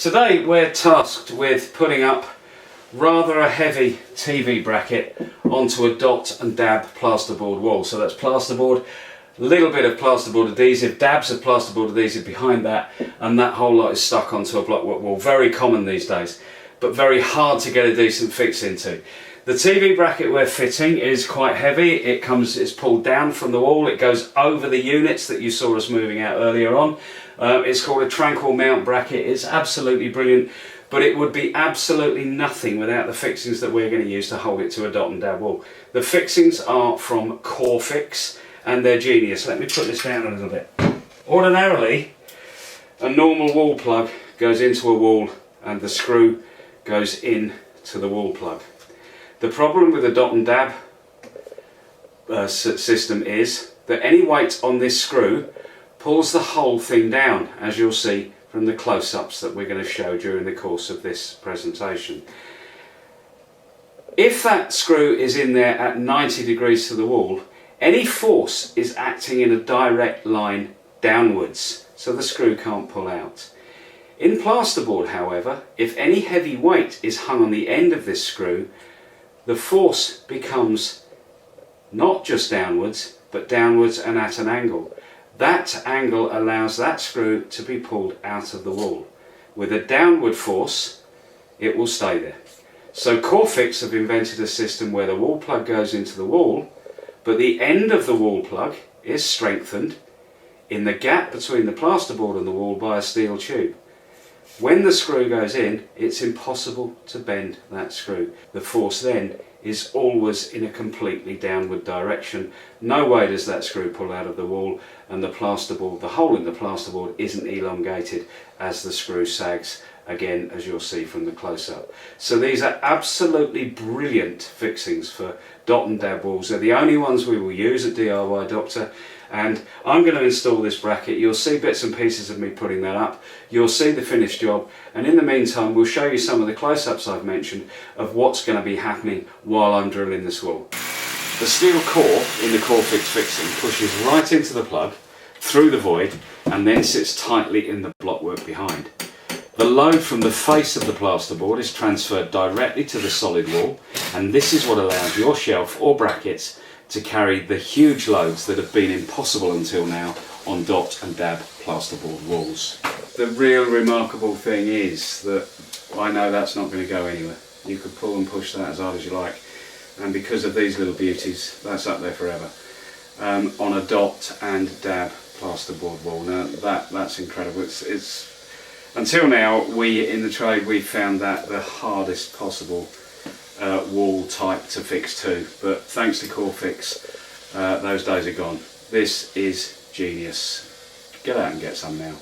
Today we're tasked with putting up rather a heavy TV bracket onto a dot and dab plasterboard wall. So that's plasterboard, a little bit of plasterboard adhesive, dabs of plasterboard adhesive behind that, and that whole lot is stuck onto a block work wall. Very common these days, but very hard to get a decent fix into. The TV bracket we're fitting is quite heavy. It's pulled down from the wall. It goes over the units that you saw us moving out earlier on. It's called a tranquil mount bracket. It's absolutely brilliant, but it would be absolutely nothing without the fixings that we're going to use to hold it to a dot and dab wall. The fixings are from Corefix and they're genius. Let me put this down a little bit. Ordinarily, a normal wall plug goes into a wall and the screw goes in to the wall plug. The problem with the dot and dab system is that any weight on this screw pulls the whole thing down, as you'll see from the close-ups that we're going to show during the course of this presentation. If that screw is in there at 90 degrees to the wall, any force is acting in a direct line downwards, so the screw can't pull out. In plasterboard, however, if any heavy weight is hung on the end of this screw, the force becomes not just downwards, but downwards and at an angle. That angle allows that screw to be pulled out of the wall. With a downward force, it will stay there. So Corefix have invented a system where the wall plug goes into the wall, but the end of the wall plug is strengthened in the gap between the plasterboard and the wall by a steel tube. When the screw goes in, it's impossible to bend that screw. The force then is always in a completely downward direction. No way does that screw pull out of the wall, and the plasterboard, the hole in the plasterboard, isn't elongated as the screw sags, again, as you'll see from the close-up. So these are absolutely brilliant fixings for dot and dab walls. They're the only ones we will use at DIY Doctor, and I'm going to install this bracket. You'll see bits and pieces of me putting that up. You'll see the finished job, and in the meantime we'll show you some of the close-ups I've mentioned of what's going to be happening while I'm drilling this wall. The steel core in the Corefix fixing pushes right into the plug, through the void, and then sits tightly in the blockwork behind. The load from the face of the plasterboard is transferred directly to the solid wall, and this is what allows your shelf or brackets to carry the huge loads that have been impossible until now on dot and dab plasterboard walls. The real remarkable thing is that I know that's not going to go anywhere. You could pull and push that as hard as you like, and because of these little beauties, that's up there forever on a dot and dab plasterboard wall. Now that's incredible. It's until now, we in the trade we found that the hardest possible wall type to fix too, but thanks to Corefix, those days are gone. This is genius. Get out and get some now.